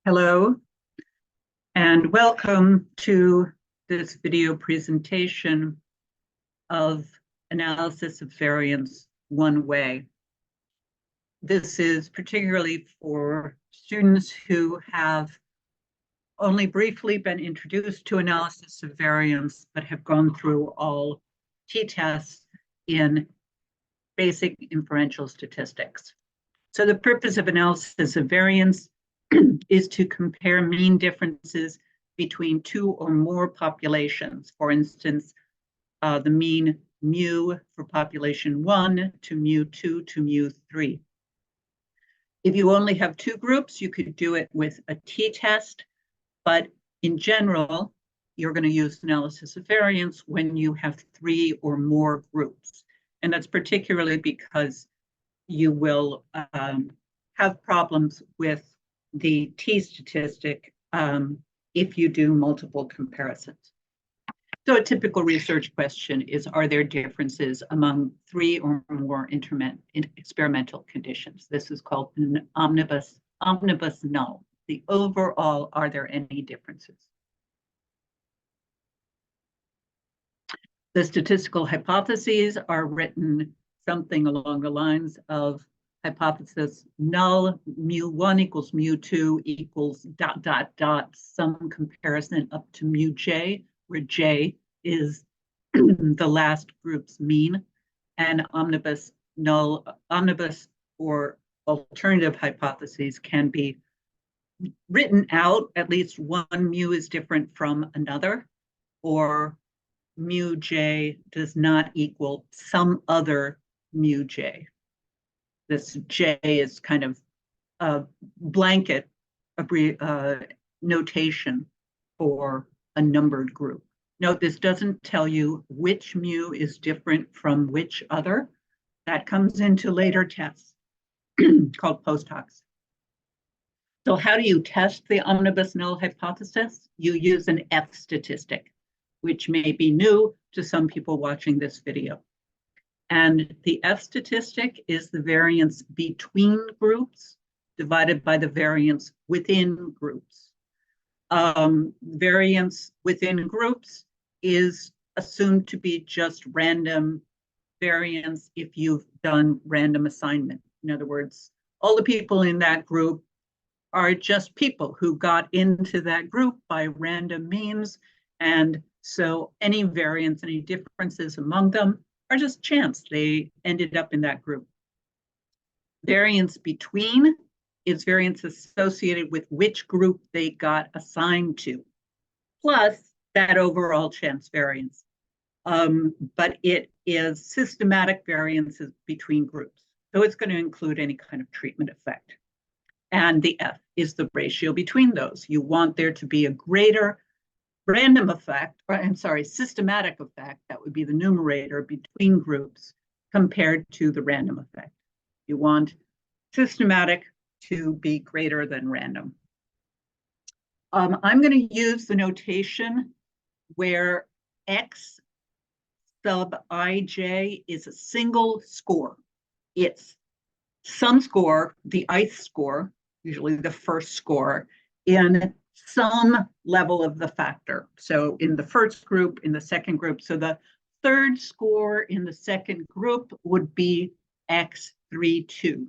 Hello, and welcome to this video presentation of analysis of variance one way. This is particularly for students who have only briefly been introduced to analysis of variance, but have gone through all t-tests in basic inferential statistics. So the purpose of analysis of variance is to compare mean differences between two or more populations. For instance, the mean mu for population 1 to mu 2 to mu 3. If you only have two groups, you could do it with a t-test, but in general, you're going to use analysis of variance when you have three or more groups. And that's particularly because you will have problems with the t-statistic if you do multiple comparisons. So a typical research question is, are there differences among three or more experimental conditions? This is called an omnibus null. The overall, are there any differences? The statistical hypotheses are written something along the lines of hypothesis null, mu1 equals mu2 equals ... some comparison up to mu j, where j is the last group's mean, and omnibus or alternative hypotheses can be written out, at least one mu is different from another, or mu j does not equal some other mu j. This j is kind of a blanket notation for a numbered group. Note, this doesn't tell you which mu is different from which other. That comes into later tests called post hocs. So how do you test the omnibus null hypothesis? You use an F statistic, which may be new to some people watching this video. And the F statistic is the variance between groups divided by the variance within groups. Variance within groups is assumed to be just random variance if you've done random assignment. In other words, all the people in that group are just people who got into that group by random means. And so any variance, any differences among them are just chance. They ended up in that group. Variance between is variance associated with which group they got assigned to, plus that overall chance variance. But it is systematic variances between groups. So it's going to include any kind of treatment effect. And the F is the ratio between those. You want there to be a greater random effect, systematic effect, that would be the numerator between groups compared to the random effect. You want systematic to be greater than random. I'm going to use the notation where X sub ij is a single score. It's some score, the ith score, usually the first score, in some level of the factor. So in the first group, in the second group. So the third score in the second group would be x32.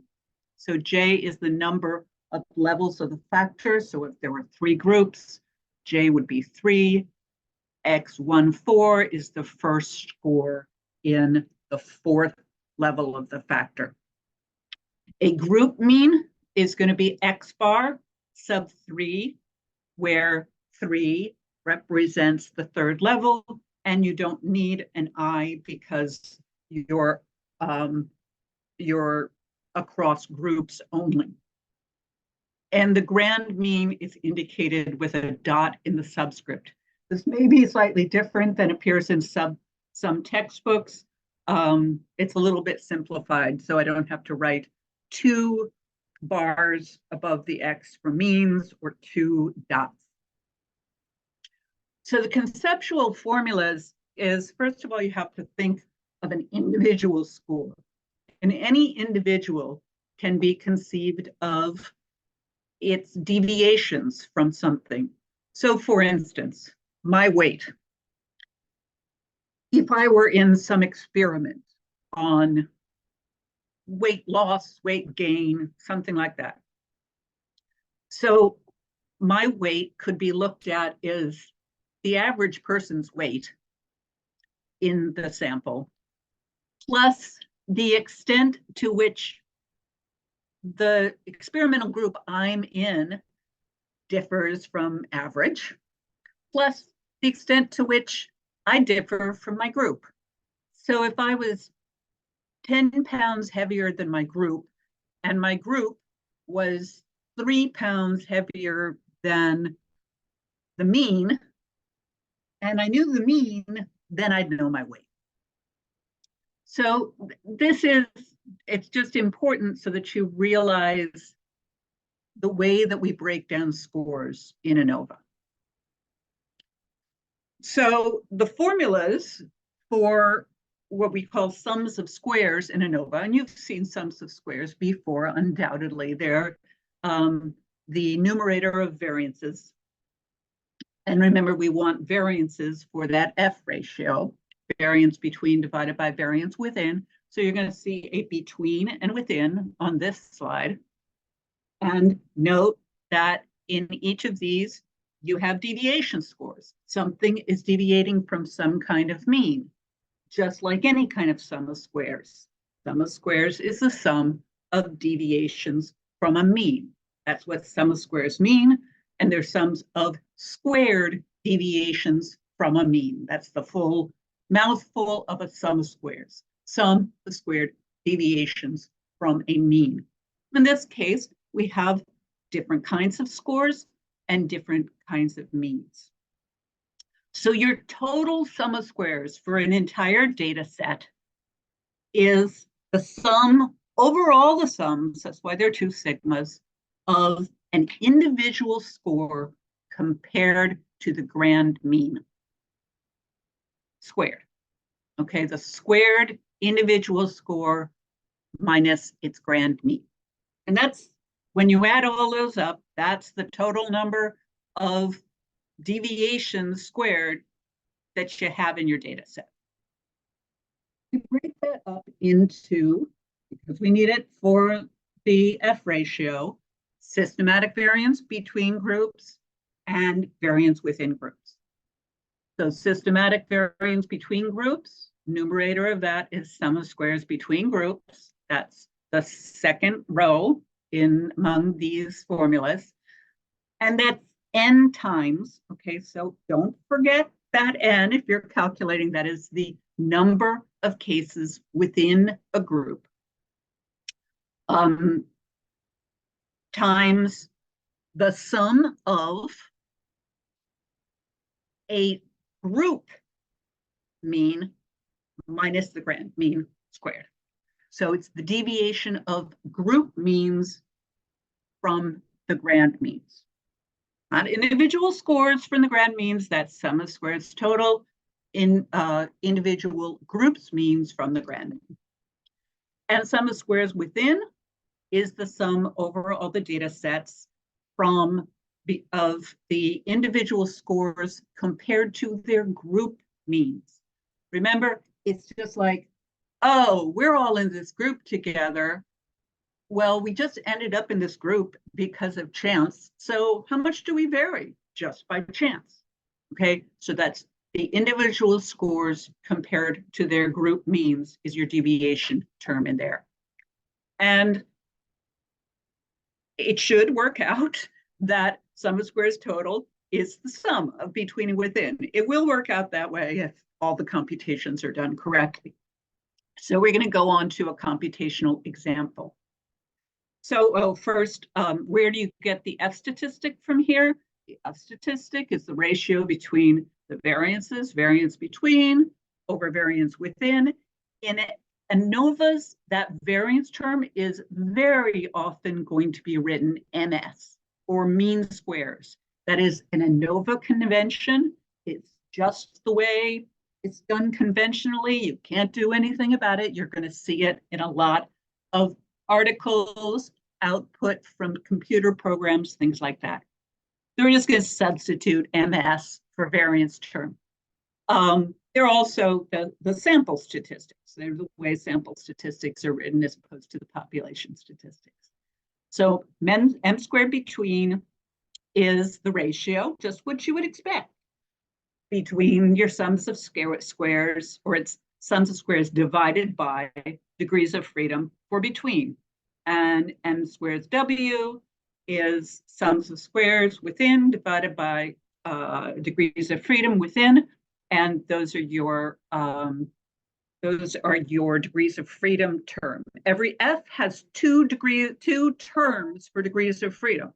So j is the number of levels of the factor. So if there were three groups, j would be 3. x14 is the first score in the fourth level of the factor. A group mean is going to be x bar sub 3, where 3 represents the third level, and you don't need an I because you're across groups only. And the grand mean is indicated with a dot in the subscript. This may be slightly different than appears in some textbooks. It's a little bit simplified, so I don't have to write 2 bars above the X for means or 2 dots. So the conceptual formulas is, first of all, you have to think of an individual score. And any individual can be conceived of it's deviations from something. So for instance, my weight. If I were in some experiment on weight loss, weight gain, something like that. So my weight could be looked at as the average person's weight in the sample, plus the extent to which the experimental group I'm in differs from average, plus the extent to which I differ from my group. So if I was 10 pounds heavier than my group, and my group was 3 pounds heavier than the mean, and I knew the mean, then I'd know my weight. So it's just important so that you realize the way that we break down scores in ANOVA. So the formulas for what we call sums of squares in ANOVA, and you've seen sums of squares before, undoubtedly. They're the numerator of variances. And remember, we want variances for that F ratio, variance between divided by variance within. So you're going to see a between and within on this slide. And note that in each of these, you have deviation scores. Something is deviating from some kind of mean, just like any kind of sum of squares. Sum of squares is the sum of deviations from a mean. That's what sum of squares mean. And they're sums of squared deviations from a mean. That's the full mouthful of a sum of squares. Sum of squared deviations from a mean. In this case, we have different kinds of scores and different kinds of means. So your total sum of squares for an entire data set is the sum over all the sums, that's why there are two sigmas, of an individual score compared to the grand mean squared. Okay, the squared individual score minus its grand mean. And that's, when you add all those up, that's the total number of deviations squared that you have in your data set. We break that up into, because we need it for the F ratio, systematic variance between groups and variance within groups. So systematic variance between groups, numerator of that is sum of squares between groups. That's the second row among these formulas. And that's n times, okay, so don't forget that n if you're calculating, that is the number of cases within a group, times the sum of a group mean minus the grand mean squared. So it's the deviation of group means from the grand means. Not individual scores from the grand means, that's sum of squares total. In individual groups means from the grand mean. And sum of squares within is the sum over all the data sets of the individual scores compared to their group means. Remember, it's just like, oh, we're all in this group together. Well, we just ended up in this group because of chance. So how much do we vary? Just by chance. Okay, so that's the individual scores compared to their group means is your deviation term in there. And it should work out that sum of squares total is the sum of between and within. It will work out that way if all the computations are done correctly. So we're going to go on to a computational example. So first, where do you get the F statistic from here? The F statistic is the ratio between the variances, variance between over variance within. In ANOVAs, that variance term is very often going to be written MS, or mean squares. That is an ANOVA convention. It's just the way it's done conventionally. You can't do anything about it. You're going to see it in a lot of articles output from computer programs, things like that. They're just going to substitute MS for variance term. They're also the sample statistics. They're the way sample statistics are written as opposed to the population statistics. So M squared between is the ratio, just what you would expect, between your sums of squares, or it's sums of squares divided by degrees of freedom for between. And M squared W is sums of squares within divided by degrees of freedom within, and those are your degrees of freedom term. Every F has two terms for degrees of freedom.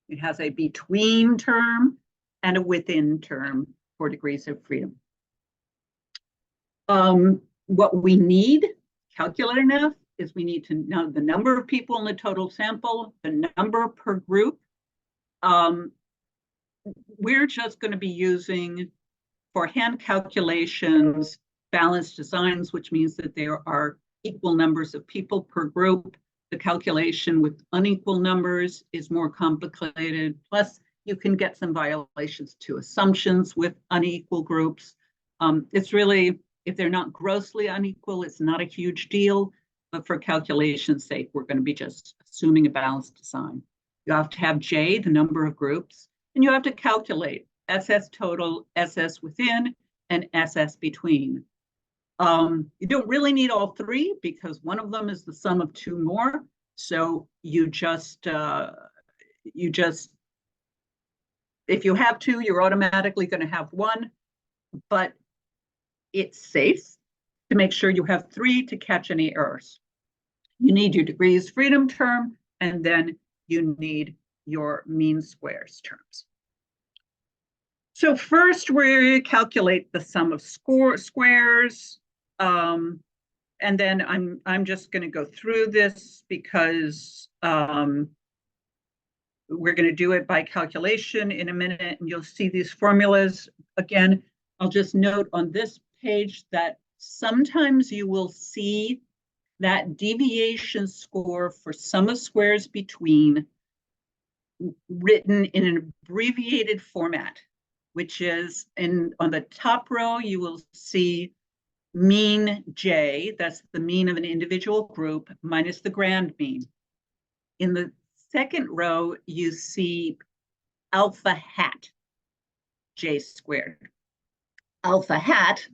It has a between term and a within term for degrees of freedom. What we need, calculator enough, is we need to know the number of people in the total sample, the number per group. We're just going to be using, for hand calculations, balanced designs, which means that there are equal numbers of people per group. The calculation with unequal numbers is more complicated. Plus, you can get some violations to assumptions with unequal groups. It's really, if they're not grossly unequal, it's not a huge deal. But for calculation's sake, we're going to be just assuming a balanced design. You have to have J, the number of groups, and you have to calculate SS total, SS within, and SS between. You don't really need all three because one of them is the sum of two more. So you just, if you have two, you're automatically going to have one, but it's safe to make sure you have three to catch any errors. You need your degrees freedom term, and then you need your mean squares terms. So first we calculate the sum of squares. And then I'm just going to go through this because we're going to do it by calculation in a minute, and you'll see these formulas. Again, I'll just note on this page that sometimes you will see that deviation score for sum of squares between written in an abbreviated format, which is on the top row, you will see mean J, that's the mean of an individual group, minus the grand mean. In the second row, you see alpha hat, J squared. Alpha hat,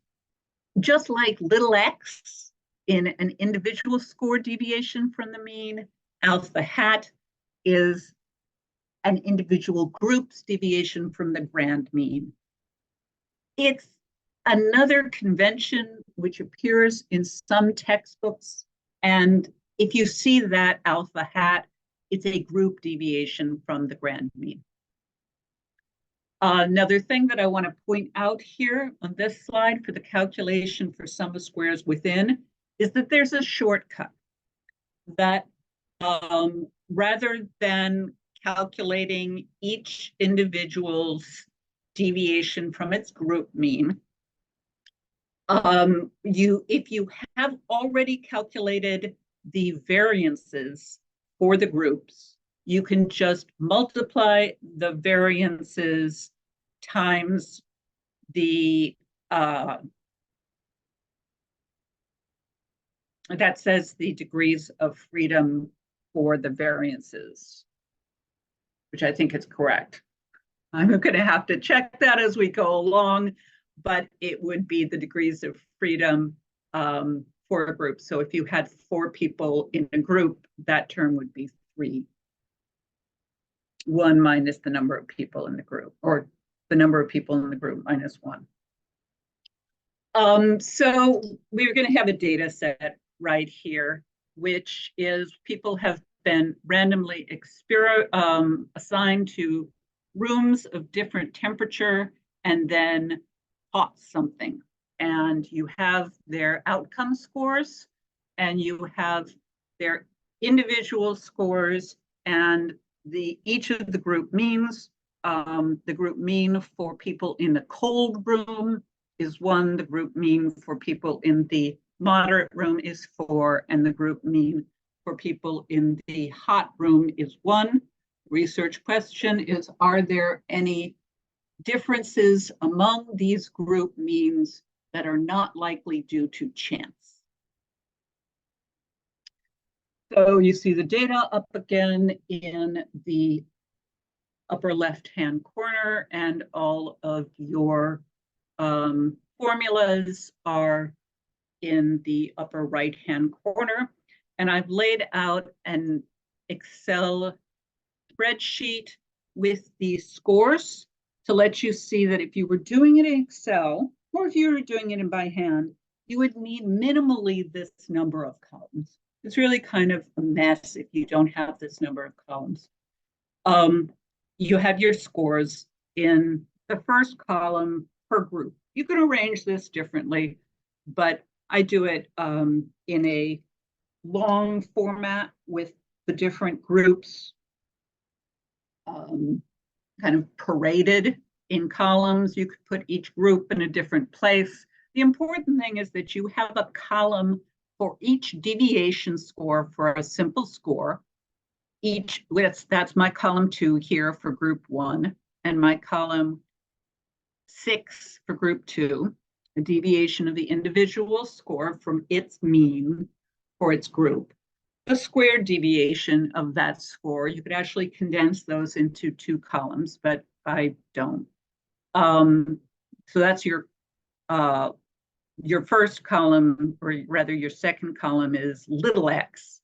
just like little x in an individual score deviation from the mean, alpha hat is an individual group's deviation from the grand mean. It's another convention which appears in some textbooks, and if you see that alpha hat, it's a group deviation from the grand mean. Another thing that I want to point out here on this slide for the calculation for sum of squares within is that there's a shortcut that rather than calculating each individual's deviation from its group mean, if you have already calculated the variances for the groups, you can just multiply the variances times the that says the degrees of freedom for the variances, which I think is correct. I'm going to have to check that as we go along, but it would be the degrees of freedom for a group. So if you had 4 people in a group, that term would be 3. 1 minus the number of people in the group, or the number of people in the group minus 1. So we're going to have a data set right here, which is people have been randomly assigned to rooms of different temperature and then taught something. And you have their outcome scores, and you have their individual scores, and each of the group means. The group mean for people in the cold room is 1, the group mean for people in the moderate room is 4, and the group mean for people in the hot room is 1. Research question is, are there any differences among these group means that are not likely due to chance? So you see the data up again in the upper left-hand corner, and all of your formulas are in the upper right-hand corner. And I've laid out an Excel spreadsheet with these scores to let you see that if you were doing it in Excel, or if you were doing it by hand, you would need minimally this number of columns. It's really kind of a mess if you don't have this number of columns. You have your scores in the first column per group. You can arrange this differently, but I do it in a long format with the different groups kind of paraded in columns. You could put each group in a different place. The important thing is that you have a column for each deviation score for a simple score. That's my column 2 here for group 1, and my column 6 for group 2, a deviation of the individual score from its mean for its group. The squared deviation of that score, you could actually condense those into 2 columns, but I don't. So that's your first column, or rather your second column, is little x,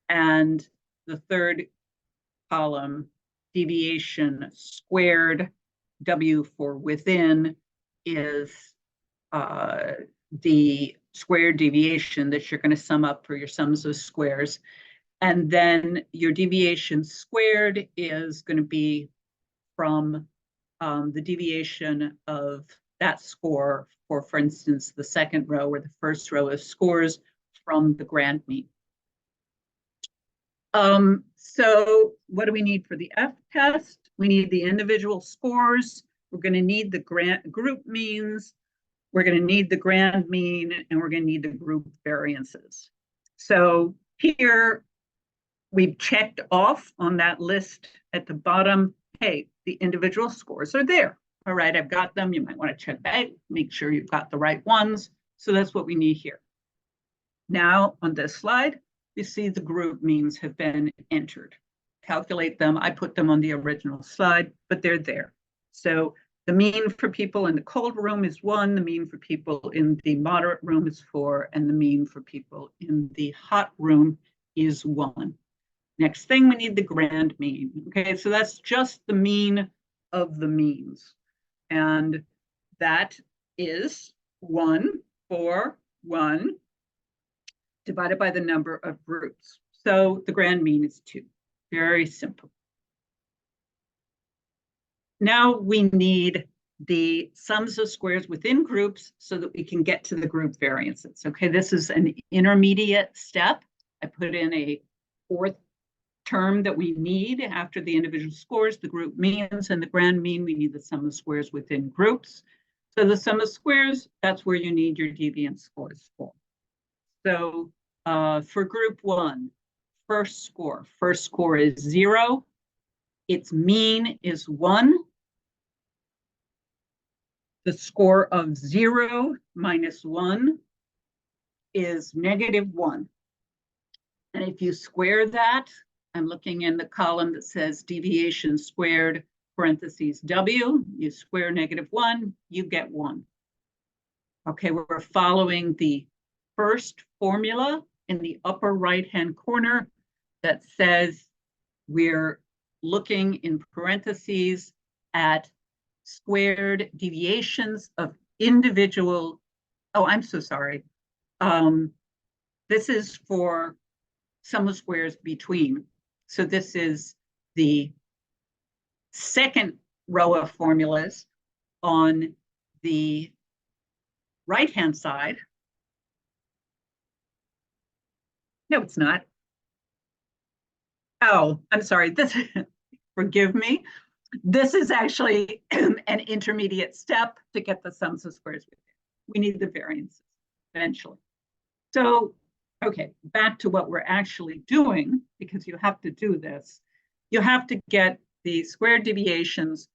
and the third column, deviation squared, W for within, is the squared deviation that you're going to sum up for your sums of squares. And then your deviation squared is going to be from the deviation of that score for instance, the second row or the first row of scores from the grand mean. So what do we need for the F-test? We need the individual scores. We're going to need the group means. We're going to need the grand mean, and we're going to need the group variances. So here we've checked off on that list at the bottom, hey, the individual scores are there. All right, I've got them. You might want to check that, make sure you've got the right ones. So that's what we need here. Now on this slide, you see the group means have been entered. Calculate them. I put them on the original slide, but they're there. So the mean for people in the cold room is 1, the mean for people in the moderate room is 4, and the mean for people in the hot room is 1. Next thing, we need the grand mean. Okay, so that's just the mean of the means. And that is 1, 4, 1, divided by the number of groups. So the grand mean is 2. Very simple. Now we need the sums of squares within groups so that we can get to the group variances. Okay, this is an intermediate step. I put in a 4th term that we need after the individual scores, the group means, and the grand mean. We need the sum of squares within groups. So the sum of squares, that's where you need your deviant scores for. So for group 1, first score is 0. Its mean is 1. The score of 0 minus 1 is -1. And if you square that, I'm looking in the column that says deviation squared, parentheses W, you square -1, you get 1. Okay, we're following the first formula in the upper right-hand corner that says we're looking in parentheses at squared deviations of individual, oh, I'm so sorry. This is for sum of squares between. So this is the second row of formulas on the right-hand side. No, it's not. Oh, I'm sorry. This, forgive me. This is actually an intermediate step to get the sums of squares. We need the variances eventually. So, Okay, back to what we're actually doing, because you have to do this. You have to get the squared deviations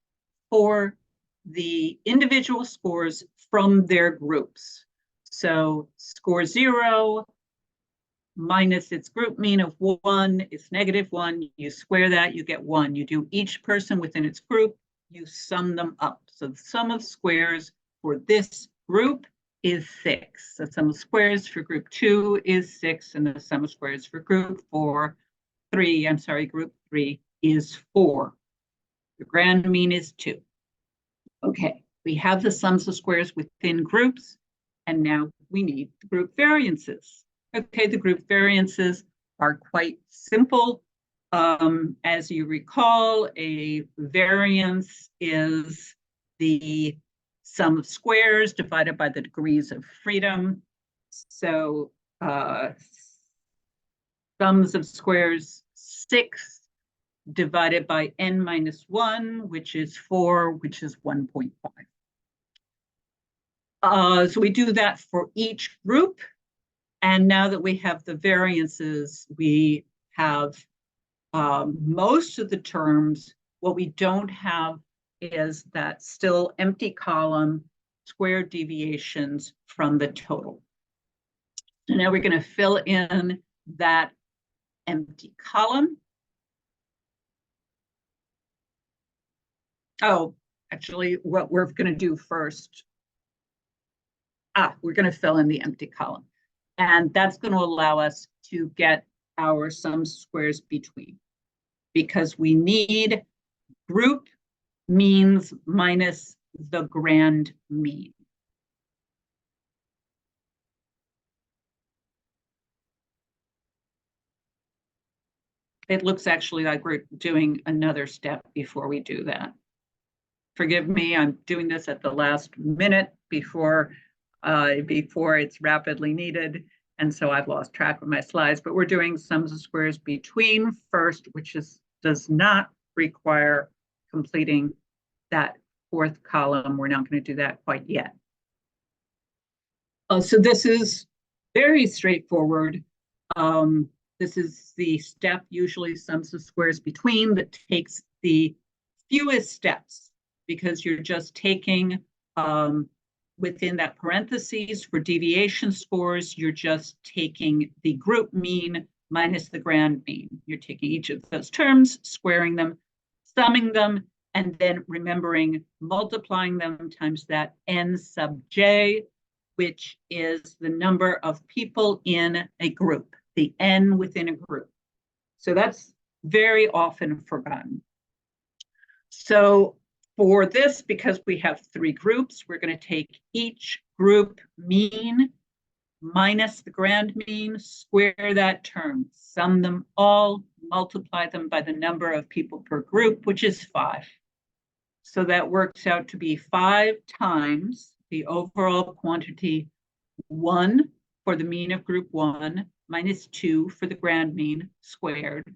for the individual scores from their groups. So score 0 minus its group mean of 1 is -1. You square that, you get 1. You do each person within its group, you sum them up. So the sum of squares for this group is 6. The sum of squares for group 2 is 6, and the sum of squares for group 3 is 4. The grand mean is 2. Okay, we have the sums of squares within groups, and now we need the group variances. Okay, the group variances are quite simple. As you recall, a variance is the sum of squares divided by the degrees of freedom. So sums of squares 6 divided by n minus 1, which is 4, which is 1.5. So we do that for each group. And now that we have the variances, we have most of the terms. What we don't have is that still empty column, square deviations from the total. So now we're going to fill in that empty column. Oh, actually, what we're going to do first, we're going to fill in the empty column. And that's going to allow us to get our sum squares between, because we need group means minus the grand mean. It looks actually like we're doing another step before we do that. Forgive me, I'm doing this at the last minute before it's rapidly needed. And so I've lost track of my slides, but we're doing sums of squares between first, which does not require completing that fourth column. We're not going to do that quite yet. So this is very straightforward. This is the step, usually sums of squares between, that takes the fewest steps, because you're just taking within that parentheses for deviation scores, you're just taking the group mean minus the grand mean. You're taking each of those terms, squaring them, summing them, and then remembering multiplying them times that n sub j, which is the number of people in a group, the n within a group. So that's very often forgotten. So for this, because we have 3 groups, we're going to take each group mean minus the grand mean, square that term, sum them all, multiply them by the number of people per group, which is 5. So that works out to be 5 times the overall quantity 1 for the mean of group 1 minus 2 for the grand mean squared,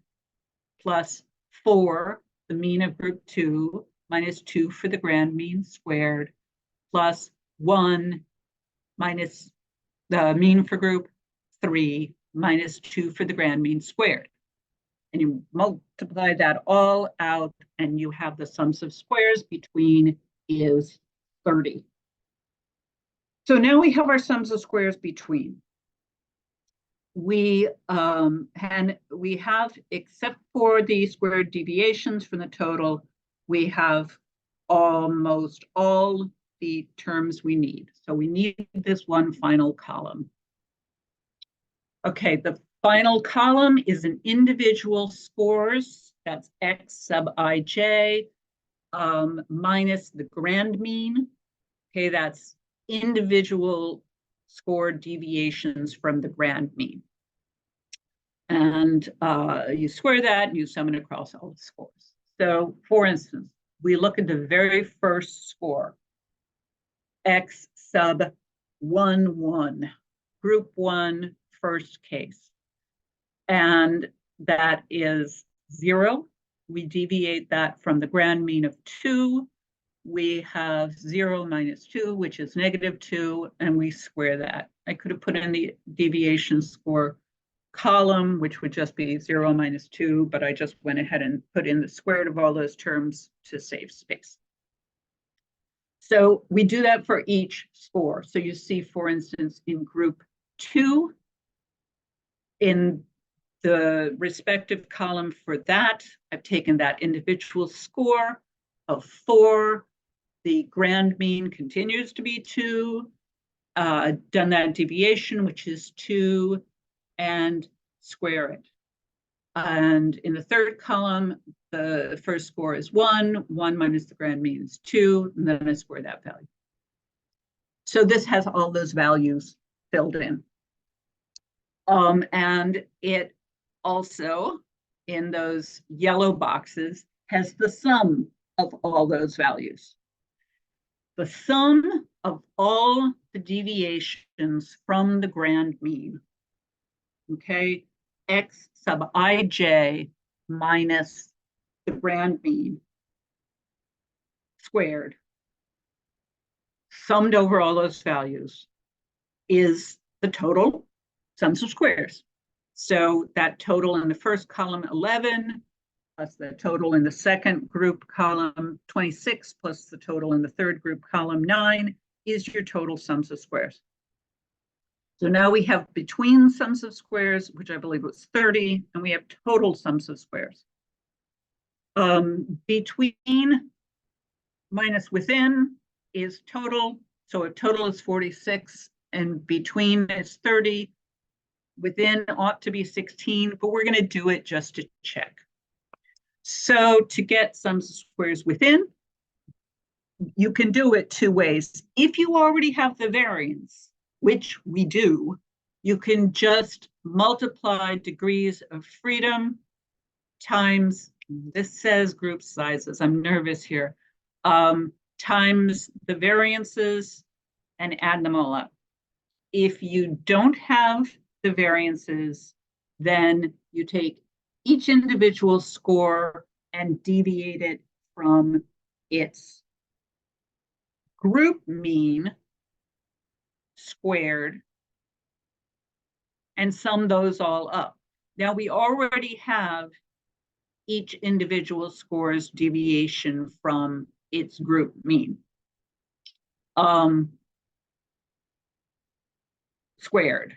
plus 4, the mean of group 2 minus 2 for the grand mean squared, plus 1 minus the mean for group 3 minus 2 for the grand mean squared. And you multiply that all out, and you have the sums of squares between is 30. So now we have our sums of squares between. We have, except for the squared deviations from the total, we have almost all the terms we need. So we need this one final column. Okay, the final column is an individual scores. That's x sub ij minus the grand mean. Okay, that's individual score deviations from the grand mean. And you square that and you sum it across all the scores. So for instance, we look at the very first score, x sub 1, 1, group 1, first case. And that is 0. We deviate that from the grand mean of 2. We have 0 minus 2, which is -2, and we square that. I could have put in the deviation score column, which would just be 0 minus 2, but I just went ahead and put in the square root of all those terms to save space. So we do that for each score. So you see, for instance, in group 2, in the respective column for that, I've taken that individual score of 4. The grand mean continues to be 2. Done that deviation, which is 2, and square it. And in the third column, the first score is 1. 1 minus the grand mean is 2, and then I square that value. So this has all those values filled in. And it also, in those yellow boxes, has the sum of all those values. The sum of all the deviations from the grand mean, okay, x sub ij minus the grand mean squared, summed over all those values, is the total sums of squares. So that total in the first column, 11, plus the total in the second group column, 26, plus the total in the third group column, 9, is your total sums of squares. So now we have between sums of squares, which I believe was 30, and we have total sums of squares. Between minus within is total, so a total is 46, and between is 30. Within ought to be 16, but we're going to do it just to check. So to get sums of squares within, you can do it 2 ways. If you already have the variance, which we do, you can just multiply degrees of freedom times, this says group sizes, I'm nervous here, times the variances and add them all up. If you don't have the variances, then you take each individual score and deviate it from its group mean squared and sum those all up. Now we already have each individual score's deviation from its group mean. Squared.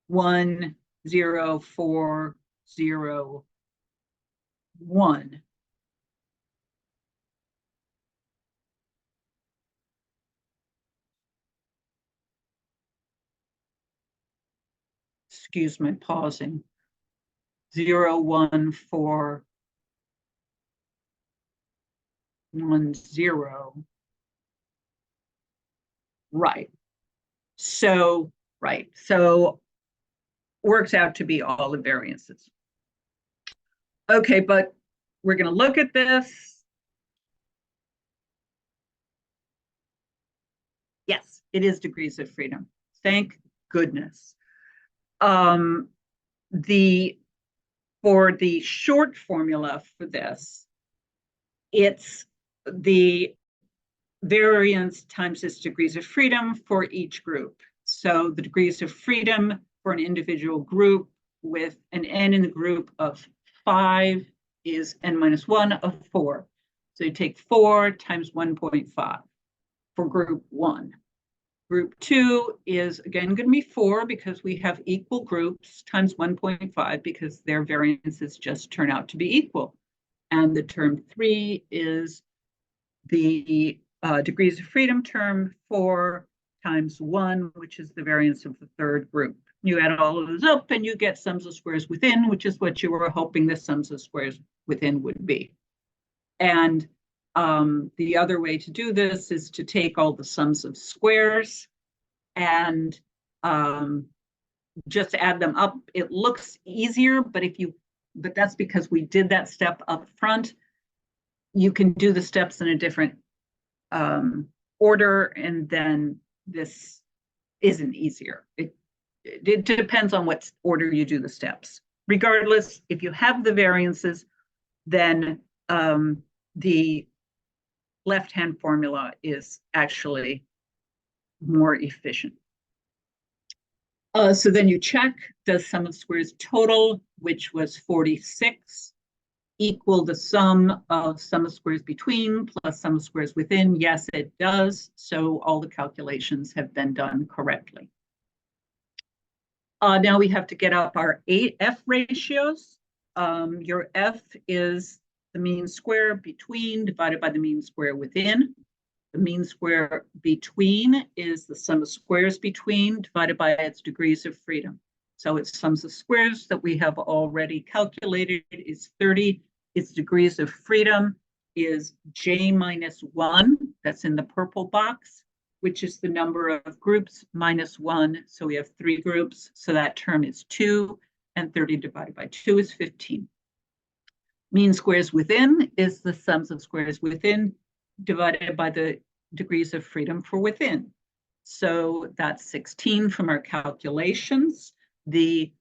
1, 0, 4, 0, 1. Excuse my pausing. 0, 1, 4, 1, 0. Right. So, right. So works out to be all the variances. Okay, but we're going to look at this. Yes, it is degrees of freedom. Thank goodness. For the short formula for this, it's the variance times its degrees of freedom for each group. So the degrees of freedom for an individual group with an n in the group of 5 is n minus 1 of 4. So you take 4 times 1.5 for group 1. Group 2 is again going to be 4 because we have equal groups times 1.5 because their variances just turn out to be equal. And the term 3 is the degrees of freedom term, 4 times 1, which is the variance of the third group. You add all of those up and you get sums of squares within, which is what you were hoping the sums of squares within would be. And the other way to do this is to take all the sums of squares and just add them up. It looks easier, but that's because we did that step up front. You can do the steps in a different order, and then this isn't easier. It depends on what order you do the steps. Regardless, if you have the variances, then the left-hand formula is actually more efficient. So then you check, does sum of squares total, which was 46, equal the sum of squares between plus sum of squares within? Yes, it does. So all the calculations have been done correctly. Now we have to get up our F ratios. Your F is the mean square between divided by the mean square within. The mean square between is the sum of squares between divided by its degrees of freedom. So its sums of squares that we have already calculated is 30. Its degrees of freedom is j minus 1, that's in the purple box, which is the number of groups minus 1. So we have 3 groups. So that term is 2, and 30 divided by 2 is 15. Mean squares within is the sums of squares within divided by the degrees of freedom for within. So that's 16 from our calculations. The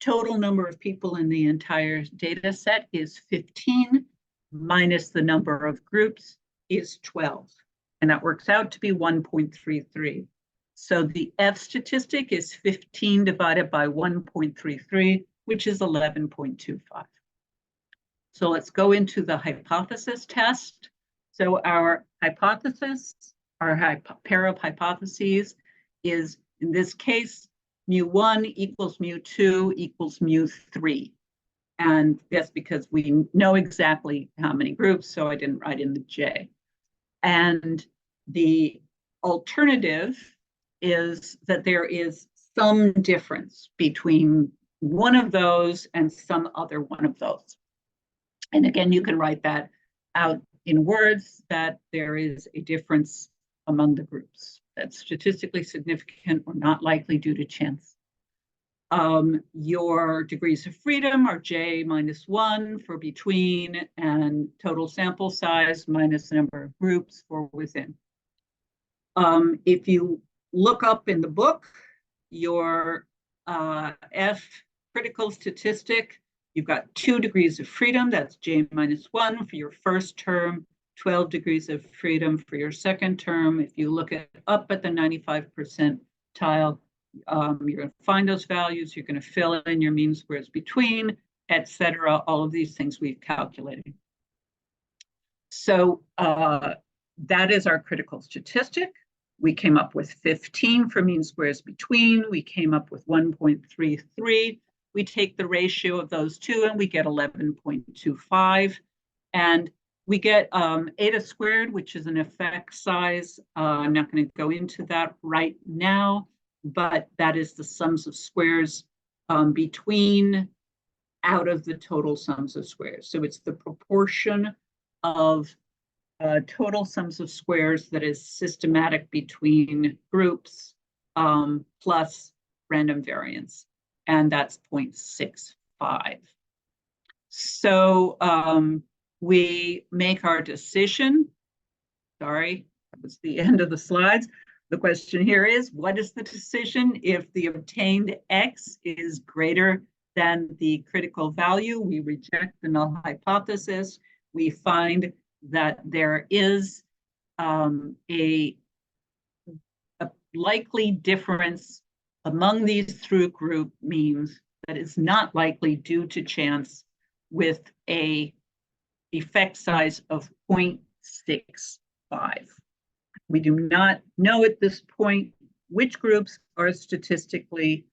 total number of people in the entire data set is 15, minus the number of groups is 12. And that works out to be 1.33. So the F statistic is 15 divided by 1.33, which is 11.25. So let's go into the hypothesis test. So our hypothesis, our pair of hypotheses is, in this case, mu1 equals mu2 equals mu3. And that's because we know exactly how many groups, so I didn't write in the J. And the alternative is that there is some difference between one of those and some other one of those. And again, you can write that out in words, that there is a difference among the groups that's statistically significant or not likely due to chance. Your degrees of freedom are j minus 1 for between, and total sample size minus the number of groups for within. If you look up in the book, your F critical statistic, you've got 2 degrees of freedom, that's j minus 1 for your first term, 12 degrees of freedom for your second term. If you look up at the 95 percentile, you're going to find those values, you're going to fill in your mean squares between, etc. All of these things we've calculated. So that is our critical statistic. We came up with 15 for mean squares between. We came up with 1.33. We take the ratio of those two and we get 11.25. And we get eta squared, which is an effect size. I'm not going to go into that right now, but that is the sums of squares between out of the total sums of squares. So it's the proportion of total sums of squares that is systematic between groups plus random variance, and that's 0.65. So we make our decision. Sorry, that was the end of the slides. The question here is, what is the decision if the obtained X is greater than the critical value? We reject the null hypothesis. We find that there is a likely difference among these through group means that is not likely due to chance, with a effect size of 0.65. We do not know at this point which groups are statistically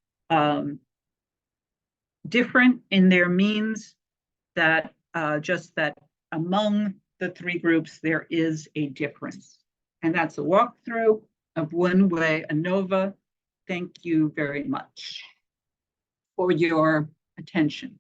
different in their means, that just that among the 3 groups there is a difference. And that's a walkthrough of Way Anova. Thank you very much for your attention.